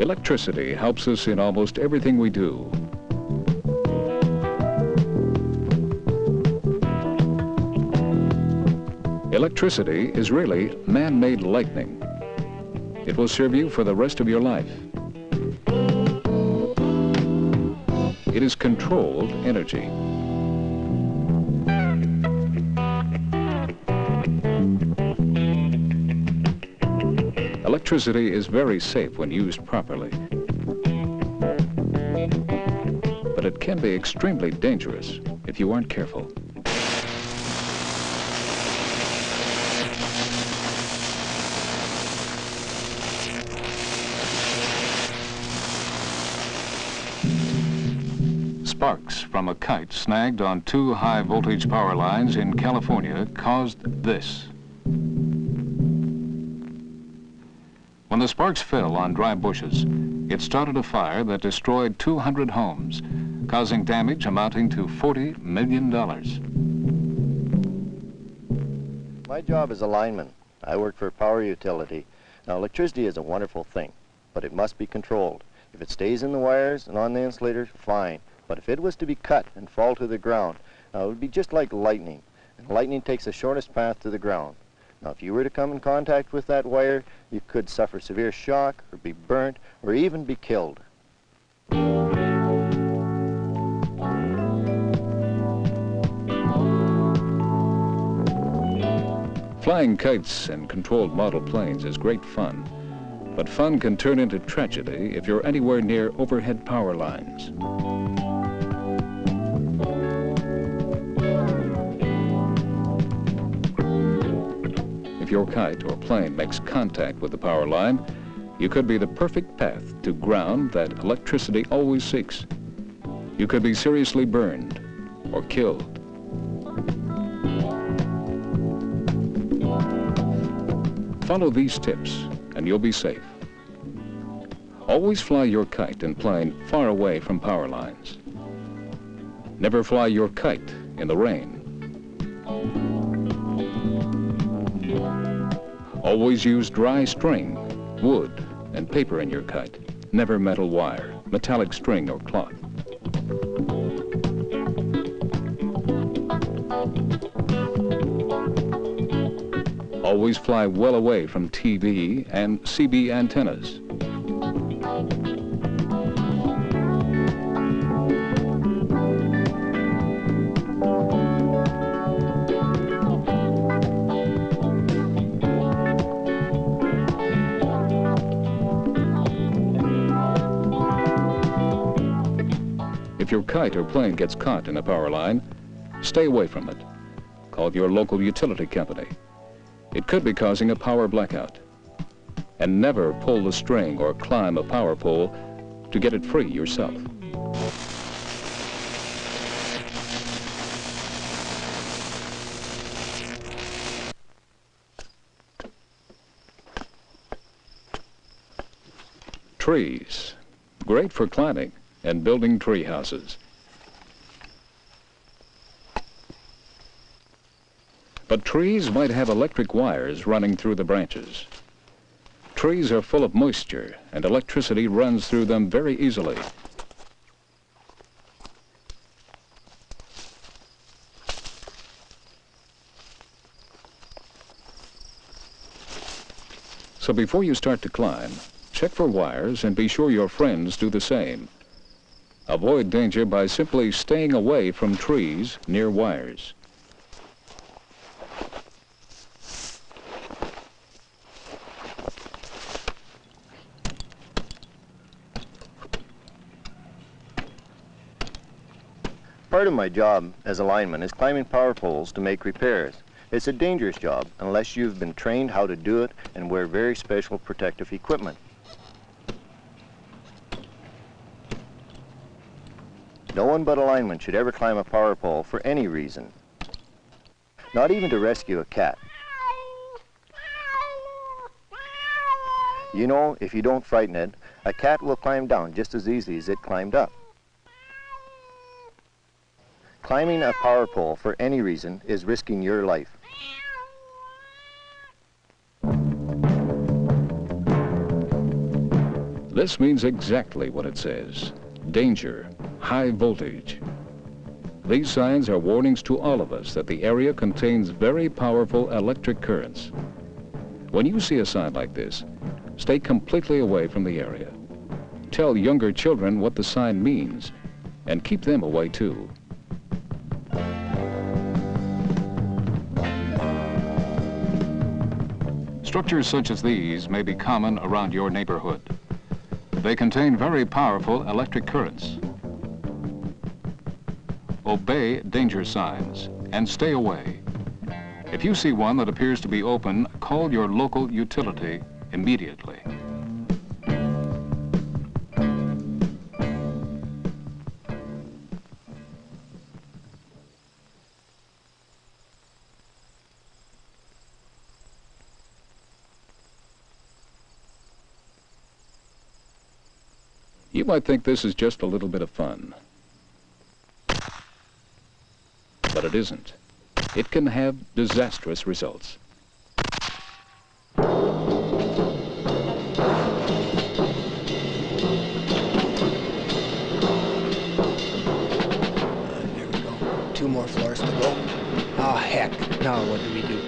Electricity helps us in almost everything we do. Electricity is really man-made lightning. It will serve you for the rest of your life. It is controlled energy. Electricity is very safe when used properly, but it can be extremely dangerous if you aren't careful. Sparks from a kite snagged on 2 high-voltage power lines in California caused this. When the sparks fell on dry bushes, it started a fire that destroyed 200 homes, causing damage amounting to $40 million. My job is a lineman. I work for a power utility. Now, electricity is a wonderful thing, but it must be controlled. If it stays in the wires and on the insulators, fine. But if it was to be cut and fall to the ground, now it would be just like lightning. And lightning takes the shortest path to the ground. Now, if you were to come in contact with that wire, you could suffer severe shock, or be burnt, or even be killed. Flying kites and controlled model planes is great fun, but fun can turn into tragedy if you're anywhere near overhead power lines. If your kite or plane makes contact with the power line, you could be the perfect path to ground that electricity always seeks. You could be seriously burned or killed. Follow these tips and you'll be safe. Always fly your kite and plane far away from power lines. Never fly your kite in the rain. Always use dry string, wood, and paper in your kite. Never metal wire, metallic string, or cloth. Always fly well away from TV and CB antennas. If your kite or plane gets caught in a power line, stay away from it. Call your local utility company. It could be causing a power blackout. And never pull the string or climb a power pole to get it free yourself. Trees, great for climbing and building tree houses. But trees might have electric wires running through the branches. Trees are full of moisture and electricity runs through them very easily. So before you start to climb, check for wires and be sure your friends do the same. Avoid danger by simply staying away from trees near wires. Part of my job as a lineman is climbing power poles to make repairs. It's a dangerous job unless you've been trained how to do it and wear very special protective equipment. No one but a lineman should ever climb a power pole for any reason. Not even to rescue a cat. You know, if you don't frighten it, a cat will climb down just as easily as it climbed up. Climbing a power pole for any reason is risking your life. This means exactly what it says. Danger, high voltage. These signs are warnings to all of us that the area contains very powerful electric currents. When you see a sign like this, stay completely away from the area. Tell younger children what the sign means, and keep them away too. Structures such as these may be common around your neighborhood. They contain very powerful electric currents. Obey danger signs and stay away. If you see one that appears to be open, call your local utility immediately. You might think this is just a little bit of fun, but it isn't. It can have disastrous results. Here we go. 2 more floors to go. Oh, heck. Now what do we do?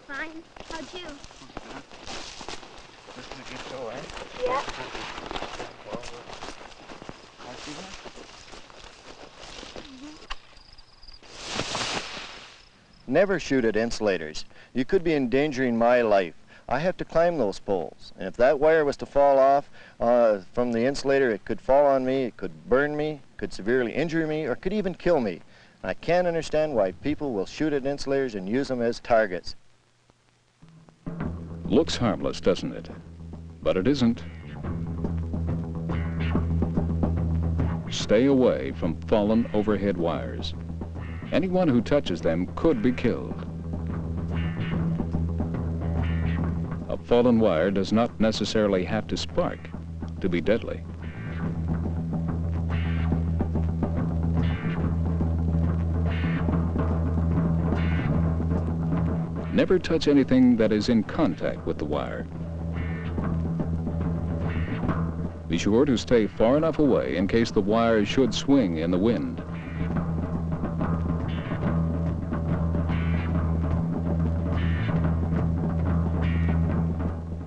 Fine. How'd you? Yeah. Never shoot at insulators. You could be endangering my life. I have to climb those poles, and if that wire was to fall off from the insulator, it could fall on me, it could burn me, could severely injure me, or could even kill me. I can't understand why people will shoot at insulators and use them as targets. Looks harmless, doesn't it? But it isn't. Stay away from fallen overhead wires. Anyone who touches them could be killed. A fallen wire does not necessarily have to spark to be deadly. Never touch anything that is in contact with the wire. Be sure to stay far enough away in case the wire should swing in the wind.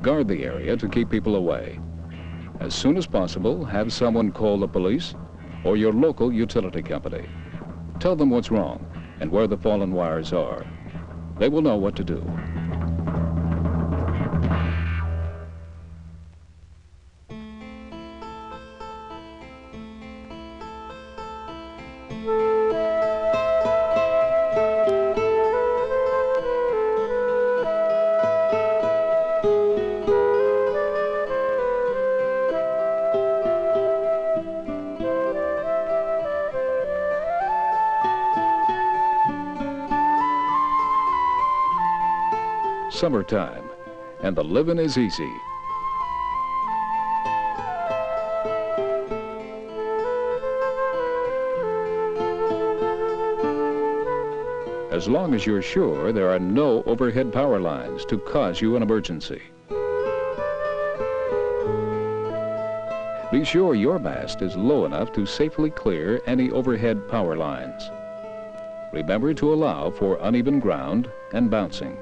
Guard the area to keep people away. As soon as possible, have someone call the police or your local utility company. Tell them what's wrong and where the fallen wires are. They will know what to do. Summertime, and the living is easy. As long as you're sure there are no overhead power lines to cause you an emergency. Be sure your mast is low enough to safely clear any overhead power lines. Remember to allow for uneven ground and bouncing.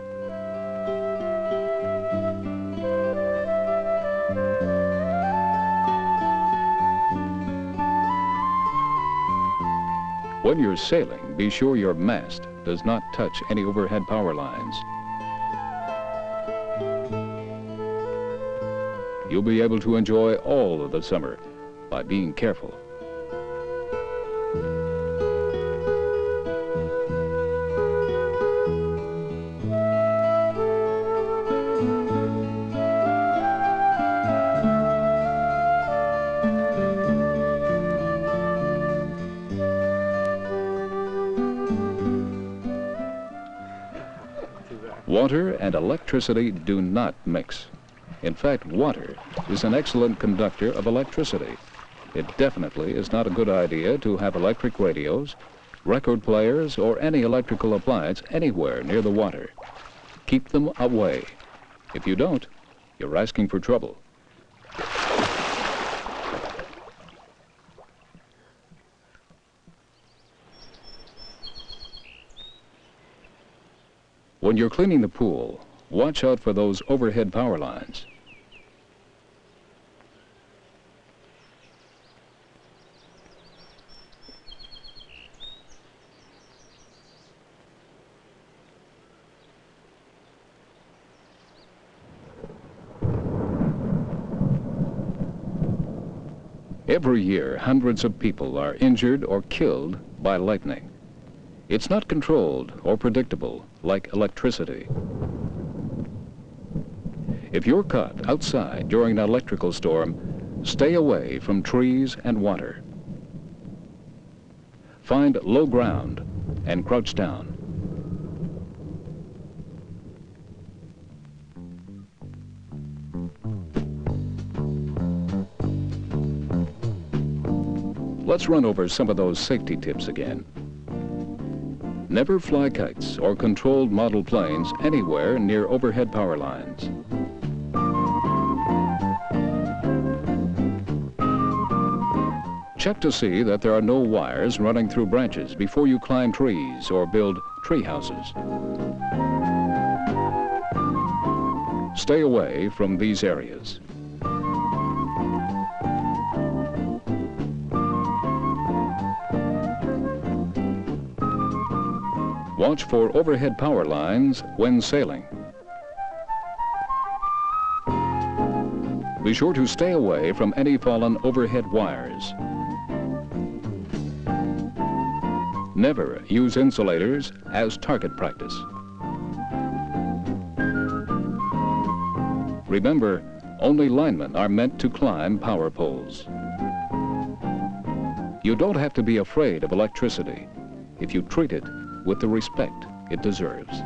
When you're sailing, be sure your mast does not touch any overhead power lines. You'll be able to enjoy all of the summer by being careful. Water and electricity do not mix. In fact, water is an excellent conductor of electricity. It definitely is not a good idea to have electric radios, record players, or any electrical appliance anywhere near the water. Keep them away. If you don't, you're asking for trouble. When you're cleaning the pool, watch out for those overhead power lines. Every year, hundreds of people are injured or killed by lightning. It's not controlled or predictable like electricity. If you're caught outside during an electrical storm, stay away from trees and water. Find low ground and crouch down. Let's run over some of those safety tips again. Never fly kites or controlled model planes anywhere near overhead power lines. Check to see that there are no wires running through branches before you climb trees or build tree houses. Stay away from these areas. Watch for overhead power lines when sailing. Be sure to stay away from any fallen overhead wires. Never use insulators as target practice. Remember, only linemen are meant to climb power poles. You don't have to be afraid of electricity if you treat it with the respect it deserves.